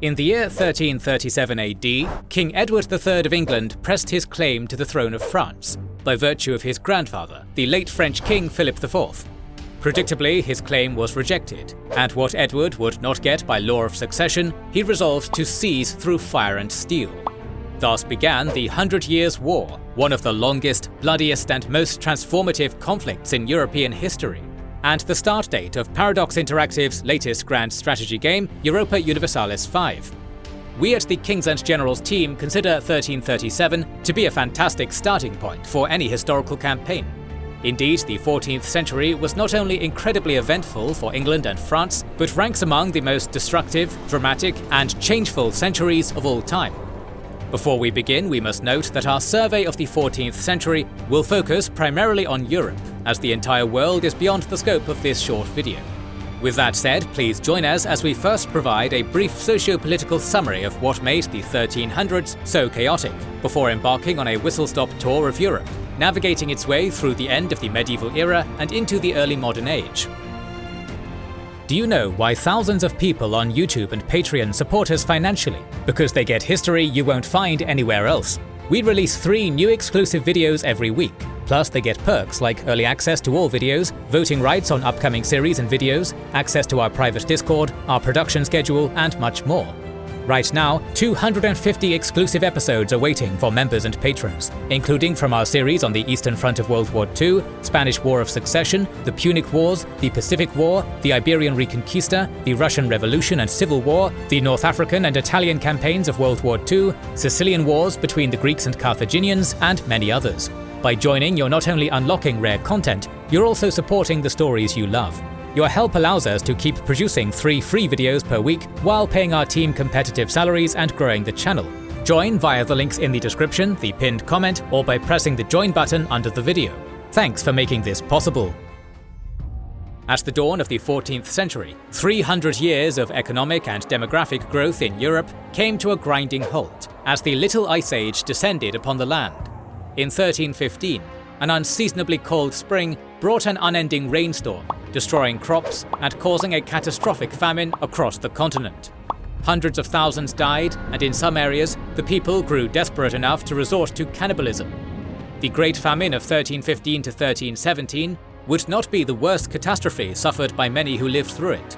In the year 1337 AD, King Edward III of England pressed his claim to the throne of France, by virtue of his grandfather, the late French King Philip IV. Predictably, his claim was rejected, and what Edward would not get by law of succession, he resolved to seize through fire and steel. Thus began the 100 Years' War, one of the longest, bloodiest and most transformative conflicts in European history, and the start date of Paradox Interactive's latest grand strategy game, Europa Universalis 5. We at the Kings and Generals team consider 1337 to be a fantastic starting point for any historical campaign. Indeed, the 14th century was not only incredibly eventful for England and France, but ranks among the most destructive, dramatic, and changeful centuries of all time. Before we begin, we must note that our survey of the 14th century will focus primarily on Europe, as the entire world is beyond the scope of this short video. With that said, please join us as we first provide a brief socio-political summary of what made the 1300s so chaotic, before embarking on a whistle-stop tour of Europe, navigating its way through the end of the medieval era and into the early modern age. Do you know why thousands of people on YouTube and Patreon support us financially? Because they get history you won't find anywhere else. We release 3 new exclusive videos every week. Plus, they get perks like early access to all videos, voting rights on upcoming series and videos, access to our private Discord, our production schedule, and much more. Right now, 250 exclusive episodes are waiting for members and patrons, including from our series on the Eastern Front of World War II, Spanish War of Succession, the Punic Wars, the Pacific War, the Iberian Reconquista, the Russian Revolution and Civil War, the North African and Italian campaigns of World War II, Sicilian Wars between the Greeks and Carthaginians, and many others. By joining, you're not only unlocking rare content, you're also supporting the stories you love. Your help allows us to keep producing 3 free videos per week while paying our team competitive salaries and growing the channel. Join via the links in the description, the pinned comment, or by pressing the join button under the video. Thanks for making this possible. At the dawn of the 14th century, 300 years of economic and demographic growth in Europe came to a grinding halt as the Little Ice Age descended upon the land. In 1315, an unseasonably cold spring brought an unending rainstorm, destroying crops and causing a catastrophic famine across the continent. Hundreds of thousands died, and in some areas, the people grew desperate enough to resort to cannibalism. The Great Famine of 1315 to 1317 would not be the worst catastrophe suffered by many who lived through it.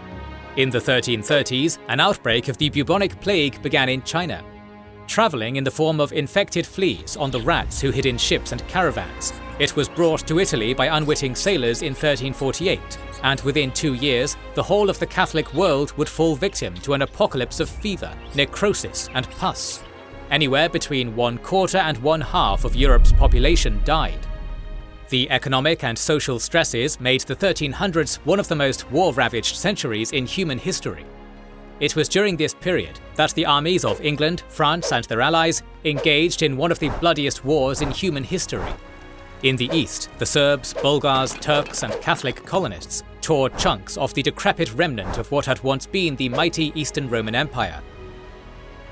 In the 1330s, an outbreak of the bubonic plague began in China. Travelling in the form of infected fleas on the rats who hid in ships and caravans, it was brought to Italy by unwitting sailors in 1348, and within 2 years, the whole of the Catholic world would fall victim to an apocalypse of fever, necrosis, and pus. Anywhere between 1/4 and 1/2 of Europe's population died. The economic and social stresses made the 1300s one of the most war-ravaged centuries in human history. It was during this period that the armies of England, France, and their allies engaged in one of the bloodiest wars in human history. In the east, the Serbs, Bulgars, Turks, and Catholic colonists tore chunks off the decrepit remnant of what had once been the mighty Eastern Roman Empire.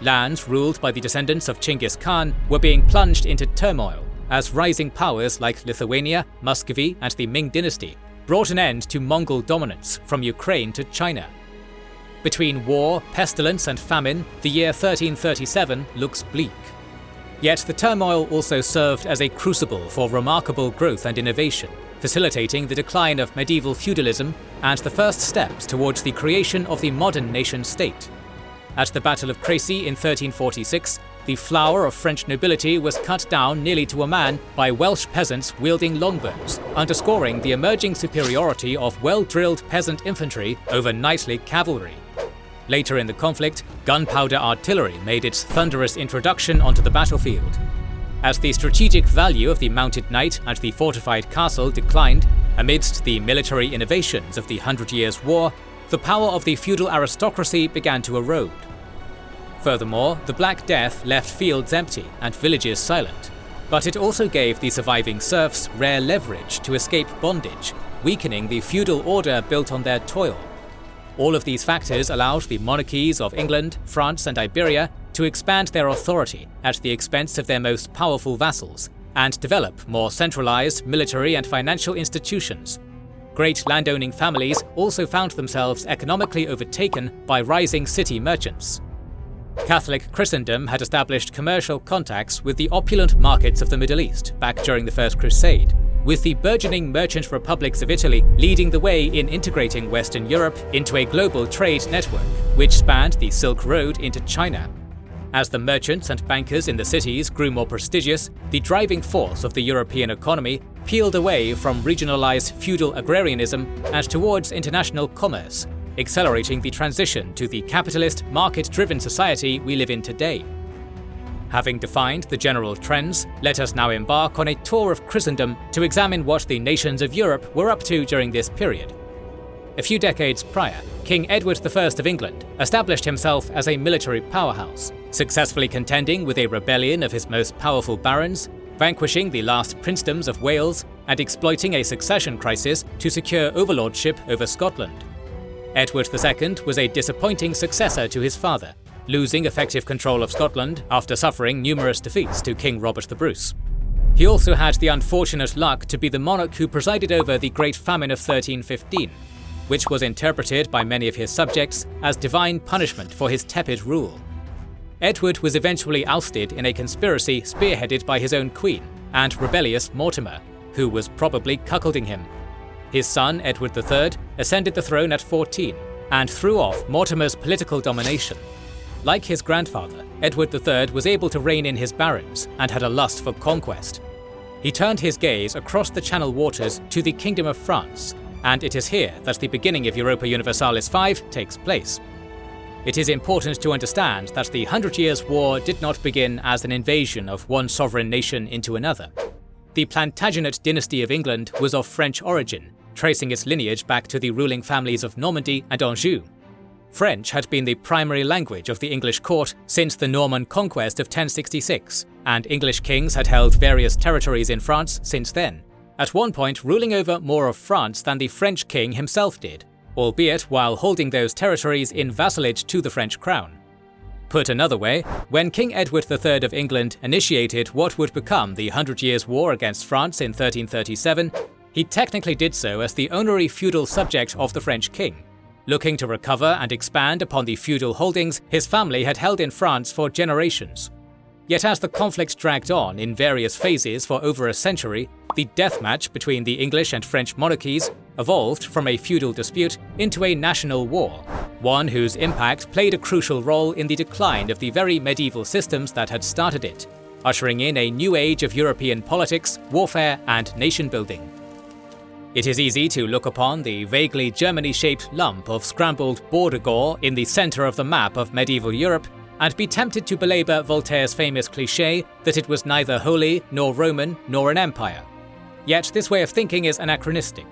Lands ruled by the descendants of Genghis Khan were being plunged into turmoil as rising powers like Lithuania, Muscovy, and the Ming dynasty brought an end to Mongol dominance from Ukraine to China. Between war, pestilence, and famine, the year 1337 looks bleak. Yet the turmoil also served as a crucible for remarkable growth and innovation, facilitating the decline of medieval feudalism and the first steps towards the creation of the modern nation-state. At the Battle of Crécy in 1346, the flower of French nobility was cut down nearly to a man by Welsh peasants wielding longbows, underscoring the emerging superiority of well-drilled peasant infantry over knightly cavalry. Later in the conflict, gunpowder artillery made its thunderous introduction onto the battlefield. As the strategic value of the mounted knight and the fortified castle declined amidst the military innovations of the 100 Years' War, the power of the feudal aristocracy began to erode. Furthermore, the Black Death left fields empty and villages silent, but it also gave the surviving serfs rare leverage to escape bondage, weakening the feudal order built on their toil. All of these factors allowed the monarchies of England, France, and Iberia to expand their authority at the expense of their most powerful vassals, and develop more centralized military and financial institutions. Great landowning families also found themselves economically overtaken by rising city merchants. Catholic Christendom had established commercial contacts with the opulent markets of the Middle East back during the First Crusade, with the burgeoning merchant republics of Italy leading the way in integrating Western Europe into a global trade network, which spanned the Silk Road into China. As the merchants and bankers in the cities grew more prestigious, the driving force of the European economy peeled away from regionalized feudal agrarianism and towards international commerce, accelerating the transition to the capitalist, market-driven society we live in today. Having defined the general trends, let us now embark on a tour of Christendom to examine what the nations of Europe were up to during this period. A few decades prior, King Edward I of England established himself as a military powerhouse, successfully contending with a rebellion of his most powerful barons, vanquishing the last princedoms of Wales, and exploiting a succession crisis to secure overlordship over Scotland. Edward II was a disappointing successor to his father, losing effective control of Scotland after suffering numerous defeats to King Robert the Bruce. He also had the unfortunate luck to be the monarch who presided over the Great Famine of 1315, which was interpreted by many of his subjects as divine punishment for his tepid rule. Edward was eventually ousted in a conspiracy spearheaded by his own queen and rebellious Mortimer, who was probably cuckolding him. His son, Edward III, ascended the throne at 14 and threw off Mortimer's political domination. Like his grandfather, Edward III was able to rein in his barons and had a lust for conquest. He turned his gaze across the Channel waters to the Kingdom of France, and it is here that the beginning of Europa Universalis V takes place. It is important to understand that the 100 Years' War did not begin as an invasion of one sovereign nation into another. The Plantagenet dynasty of England was of French origin, tracing its lineage back to the ruling families of Normandy and Anjou. French had been the primary language of the English court since the Norman conquest of 1066, and English kings had held various territories in France since then, at one point ruling over more of France than the French king himself did, albeit while holding those territories in vassalage to the French crown. Put another way, when King Edward III of England initiated what would become the 100 Years' War against France in 1337, he technically did so as the honorary feudal subject of the French king, looking to recover and expand upon the feudal holdings his family had held in France for generations. Yet as the conflict dragged on in various phases for over a century, the deathmatch between the English and French monarchies evolved from a feudal dispute into a national war, one whose impact played a crucial role in the decline of the very medieval systems that had started it, ushering in a new age of European politics, warfare, and nation-building. It is easy to look upon the vaguely Germany-shaped lump of scrambled border gore in the center of the map of medieval Europe and be tempted to belabor Voltaire's famous cliché that it was neither holy, nor Roman, nor an empire. Yet this way of thinking is anachronistic.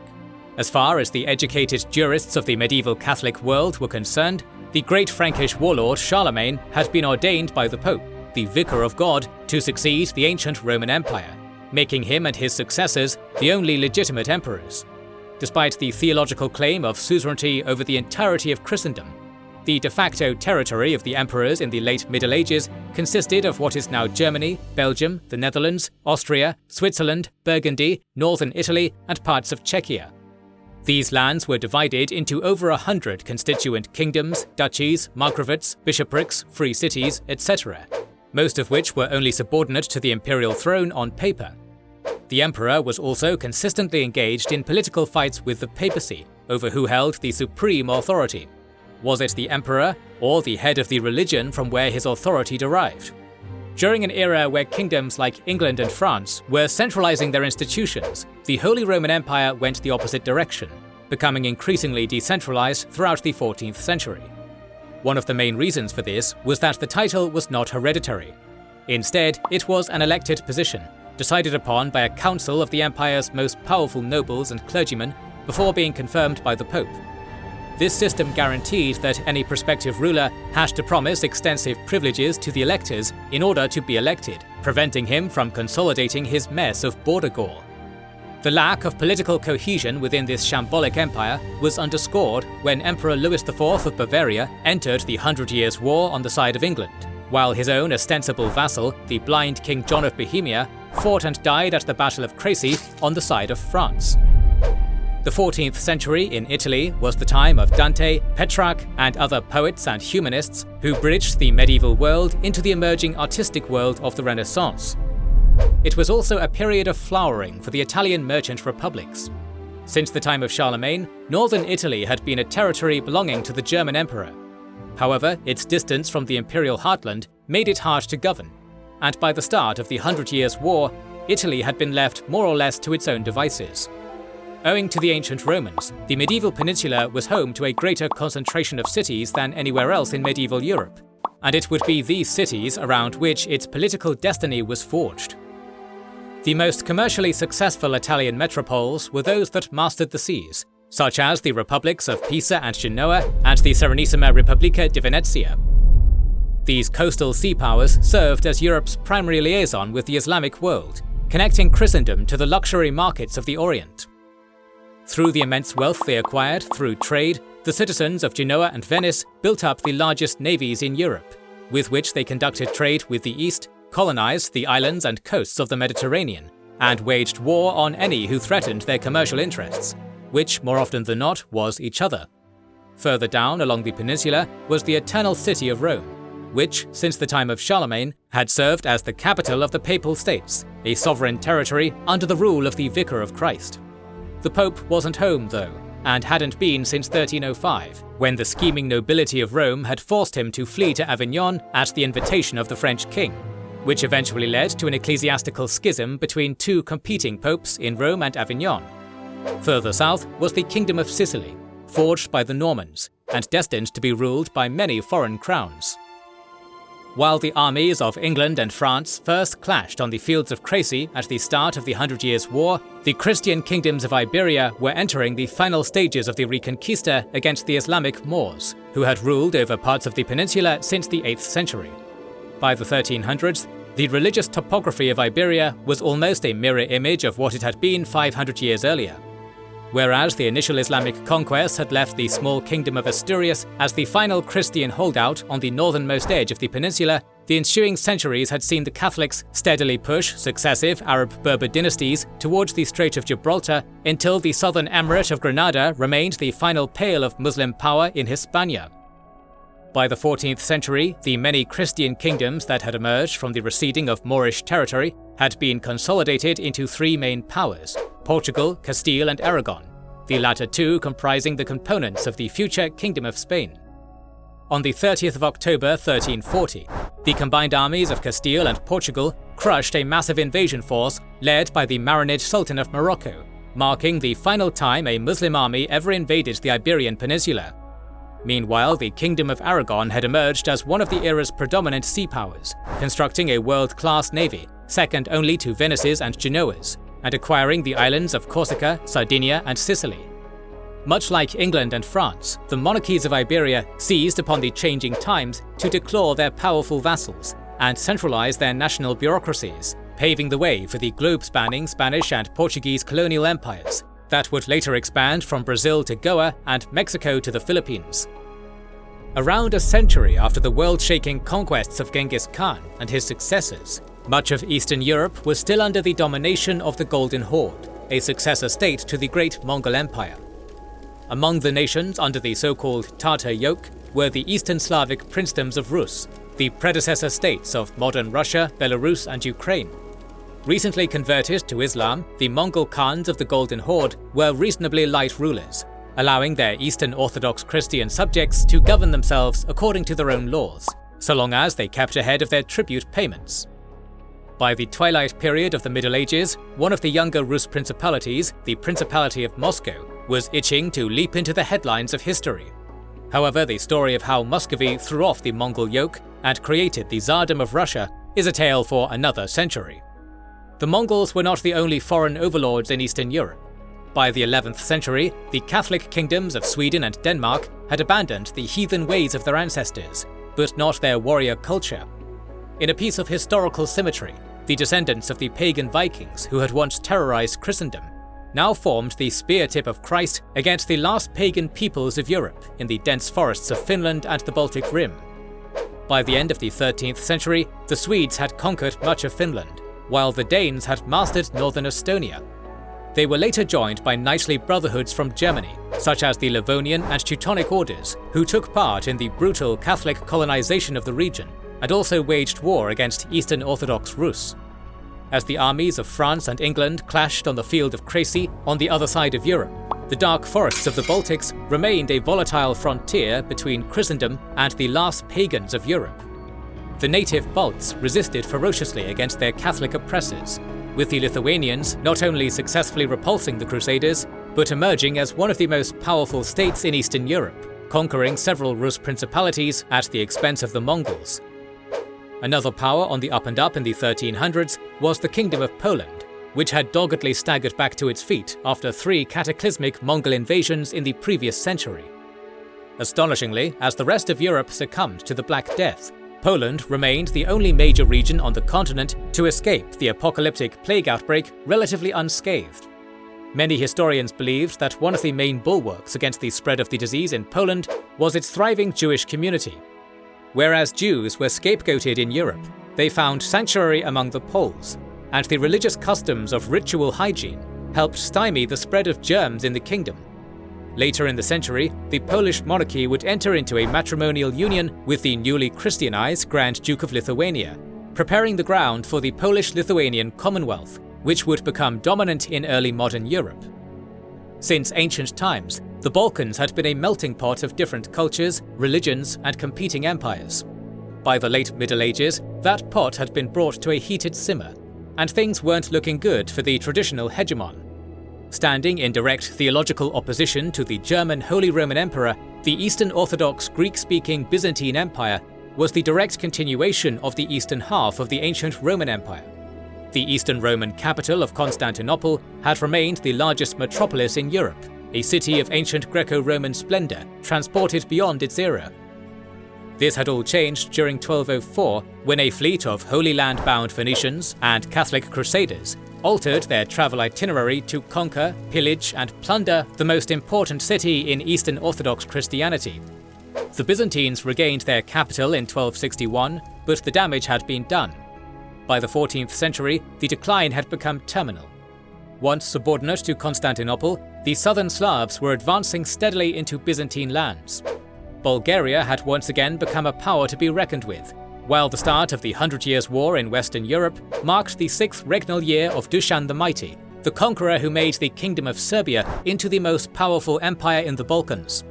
As far as the educated jurists of the medieval Catholic world were concerned, the great Frankish warlord Charlemagne had been ordained by the Pope, the Vicar of God, to succeed the ancient Roman Empire, making him and his successors the only legitimate emperors. Despite the theological claim of suzerainty over the entirety of Christendom, the de facto territory of the emperors in the late Middle Ages consisted of what is now Germany, Belgium, the Netherlands, Austria, Switzerland, Burgundy, northern Italy, and parts of Czechia. These lands were divided into over 100 constituent kingdoms, duchies, margravites, bishoprics, free cities, etc., most of which were only subordinate to the imperial throne on paper. The emperor was also consistently engaged in political fights with the Papacy over who held the supreme authority. Was it the emperor or the head of the religion from where his authority derived? During an era where kingdoms like England and France were centralizing their institutions, the Holy Roman Empire went the opposite direction, becoming increasingly decentralized throughout the 14th century. One of the main reasons for this was that the title was not hereditary. Instead, it was an elected position, decided upon by a council of the empire's most powerful nobles and clergymen before being confirmed by the Pope. This system guaranteed that any prospective ruler had to promise extensive privileges to the electors in order to be elected, preventing him from consolidating his mess of border gore. The lack of political cohesion within this shambolic empire was underscored when Emperor Louis IV of Bavaria entered the 100 Years' War on the side of England, while his own ostensible vassal, the blind King John of Bohemia, fought and died at the Battle of Crécy on the side of France. The 14th century in Italy was the time of Dante, Petrarch, and other poets and humanists who bridged the medieval world into the emerging artistic world of the Renaissance. It was also a period of flowering for the Italian merchant republics. Since the time of Charlemagne, northern Italy had been a territory belonging to the German emperor. However, its distance from the imperial heartland made it hard to govern, and by the start of the 100 Years' War, Italy had been left more or less to its own devices. Owing to the ancient Romans, the medieval peninsula was home to a greater concentration of cities than anywhere else in medieval Europe, and it would be these cities around which its political destiny was forged. The most commercially successful Italian metropoles were those that mastered the seas, such as the republics of Pisa and Genoa and the Serenissima Repubblica di Venezia. These coastal sea powers served as Europe's primary liaison with the Islamic world, connecting Christendom to the luxury markets of the Orient. Through the immense wealth they acquired through trade, the citizens of Genoa and Venice built up the largest navies in Europe, with which they conducted trade with the East, colonized the islands and coasts of the Mediterranean, and waged war on any who threatened their commercial interests, which, more often than not, was each other. Further down along the peninsula was the Eternal City of Rome, which, since the time of Charlemagne, had served as the capital of the Papal States, a sovereign territory under the rule of the Vicar of Christ. The Pope wasn't home, though, and hadn't been since 1305, when the scheming nobility of Rome had forced him to flee to Avignon at the invitation of the French king, which eventually led to an ecclesiastical schism between two competing popes in Rome and Avignon. Further south was the Kingdom of Sicily, forged by the Normans, and destined to be ruled by many foreign crowns. While the armies of England and France first clashed on the fields of Crecy at the start of the 100 Years' War, the Christian kingdoms of Iberia were entering the final stages of the Reconquista against the Islamic Moors, who had ruled over parts of the peninsula since the 8th century. By the 1300s, the religious topography of Iberia was almost a mirror image of what it had been 500 years earlier. Whereas the initial Islamic conquest had left the small kingdom of Asturias as the final Christian holdout on the northernmost edge of the peninsula, the ensuing centuries had seen the Catholics steadily push successive Arab-Berber dynasties towards the Strait of Gibraltar until the southern emirate of Granada remained the final pale of Muslim power in Hispania. By the 14th century, the many Christian kingdoms that had emerged from the receding of Moorish territory had been consolidated into three main powers: Portugal, Castile, and Aragon, the latter two comprising the components of the future Kingdom of Spain. On the 30th of October 1340, the combined armies of Castile and Portugal crushed a massive invasion force led by the Marinid Sultan of Morocco, marking the final time a Muslim army ever invaded the Iberian Peninsula. Meanwhile, the Kingdom of Aragon had emerged as one of the era's predominant sea powers, constructing a world-class navy, second only to Venice's and Genoa's, and acquiring the islands of Corsica, Sardinia, and Sicily. Much like England and France, the monarchies of Iberia seized upon the changing times to declaw their powerful vassals and centralize their national bureaucracies, paving the way for the globe-spanning Spanish and Portuguese colonial empires that would later expand from Brazil to Goa and Mexico to the Philippines. Around a century after the world-shaking conquests of Genghis Khan and his successors, much of Eastern Europe was still under the domination of the Golden Horde, a successor state to the Great Mongol Empire. Among the nations under the so-called Tatar yoke were the Eastern Slavic princedoms of Rus, the predecessor states of modern Russia, Belarus, and Ukraine. Recently converted to Islam, the Mongol Khans of the Golden Horde were reasonably light rulers, allowing their Eastern Orthodox Christian subjects to govern themselves according to their own laws, so long as they kept ahead of their tribute payments. By the twilight period of the Middle Ages, one of the younger Rus principalities, the Principality of Moscow, was itching to leap into the headlines of history. However, the story of how Muscovy threw off the Mongol yoke and created the Tsardom of Russia is a tale for another century. The Mongols were not the only foreign overlords in Eastern Europe. By the 11th century, the Catholic kingdoms of Sweden and Denmark had abandoned the heathen ways of their ancestors, but not their warrior culture. In a piece of historical symmetry, the descendants of the pagan Vikings who had once terrorized Christendom now formed the spear tip of Christ against the last pagan peoples of Europe in the dense forests of Finland and the Baltic Rim. By the end of the 13th century, the Swedes had conquered much of Finland, while the Danes had mastered northern Estonia. They were later joined by knightly brotherhoods from Germany, such as the Livonian and Teutonic orders, who took part in the brutal Catholic colonization of the region, and also waged war against Eastern Orthodox Rus. As the armies of France and England clashed on the field of Crécy on the other side of Europe, the dark forests of the Baltics remained a volatile frontier between Christendom and the last pagans of Europe. The native Balts resisted ferociously against their Catholic oppressors, with the Lithuanians not only successfully repulsing the Crusaders, but emerging as one of the most powerful states in Eastern Europe, conquering several Rus principalities at the expense of the Mongols. Another power on the up and up in the 1300s was the Kingdom of Poland, which had doggedly staggered back to its feet after 3 cataclysmic Mongol invasions in the previous century. Astonishingly, as the rest of Europe succumbed to the Black Death, Poland remained the only major region on the continent to escape the apocalyptic plague outbreak relatively unscathed. Many historians believed that one of the main bulwarks against the spread of the disease in Poland was its thriving Jewish community. Whereas Jews were scapegoated in Europe, they found sanctuary among the Poles, and the religious customs of ritual hygiene helped stymie the spread of germs in the kingdom. Later in the century, the Polish monarchy would enter into a matrimonial union with the newly Christianized Grand Duke of Lithuania, preparing the ground for the Polish-Lithuanian Commonwealth, which would become dominant in early modern Europe. Since ancient times, the Balkans had been a melting pot of different cultures, religions, and competing empires. By the late Middle Ages, that pot had been brought to a heated simmer, and things weren't looking good for the traditional hegemon. Standing in direct theological opposition to the German Holy Roman Emperor, the Eastern Orthodox Greek-speaking Byzantine Empire was the direct continuation of the eastern half of the ancient Roman Empire. The Eastern Roman capital of Constantinople had remained the largest metropolis in Europe, a city of ancient Greco-Roman splendor, transported beyond its era. This had all changed during 1204, when a fleet of Holy Land-bound Phoenicians and Catholic Crusaders altered their travel itinerary to conquer, pillage, and plunder the most important city in Eastern Orthodox Christianity. The Byzantines regained their capital in 1261, but the damage had been done. By the 14th century, the decline had become terminal. Once subordinate to Constantinople, the southern Slavs were advancing steadily into Byzantine lands. Bulgaria had once again become a power to be reckoned with, while the start of the 100 Years' War in Western Europe marked the 6th regnal year of Dušan the Mighty, the conqueror who made the Kingdom of Serbia into the most powerful empire in the Balkans.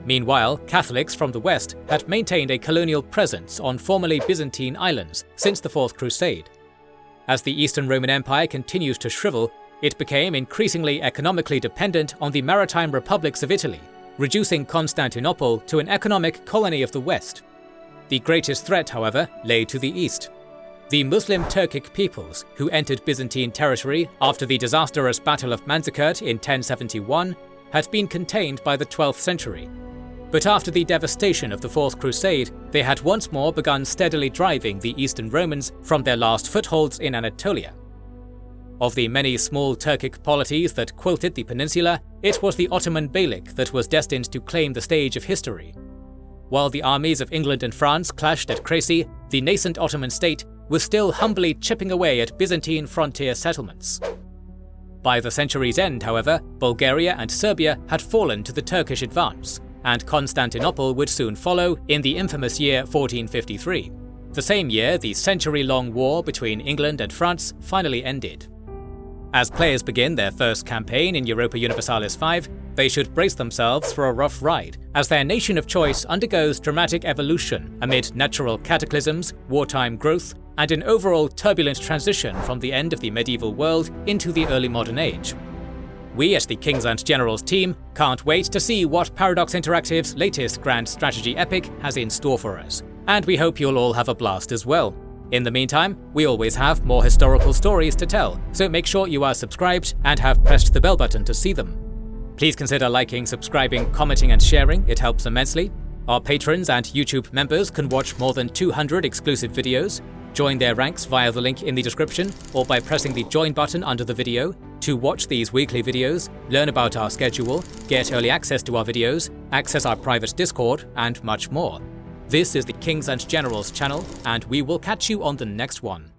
Meanwhile, Catholics from the West had maintained a colonial presence on formerly Byzantine islands since the Fourth Crusade. As the Eastern Roman Empire continues to shrivel, it became increasingly economically dependent on the maritime republics of Italy, reducing Constantinople to an economic colony of the West. The greatest threat, however, lay to the east. The Muslim Turkic peoples, who entered Byzantine territory after the disastrous Battle of Manzikert in 1071, had been contained by the 12th century. But after the devastation of the Fourth Crusade, they had once more begun steadily driving the Eastern Romans from their last footholds in Anatolia. Of the many small Turkic polities that quilted the peninsula, it was the Ottoman Beylik that was destined to claim the stage of history. While the armies of England and France clashed at Crécy, the nascent Ottoman state was still humbly chipping away at Byzantine frontier settlements. By the century's end, however, Bulgaria and Serbia had fallen to the Turkish advance, and Constantinople would soon follow in the infamous year 1453. The same year, the century-long war between England and France finally ended. As players begin their first campaign in Europa Universalis 5, they should brace themselves for a rough ride, as their nation of choice undergoes dramatic evolution amid natural cataclysms, wartime growth, and an overall turbulent transition from the end of the medieval world into the early modern age. We at the Kings and Generals team can't wait to see what Paradox Interactive's latest grand strategy epic has in store for us, and we hope you'll all have a blast as well. In the meantime, we always have more historical stories to tell, so make sure you are subscribed and have pressed the bell button to see them. Please consider liking, subscribing, commenting and sharing, it helps immensely. Our patrons and YouTube members can watch more than 200 exclusive videos. Join their ranks via the link in the description or by pressing the join button under the video to watch these weekly videos, learn about our schedule, get early access to our videos, access our private Discord, and much more. This is the Kings and Generals channel, and we will catch you on the next one.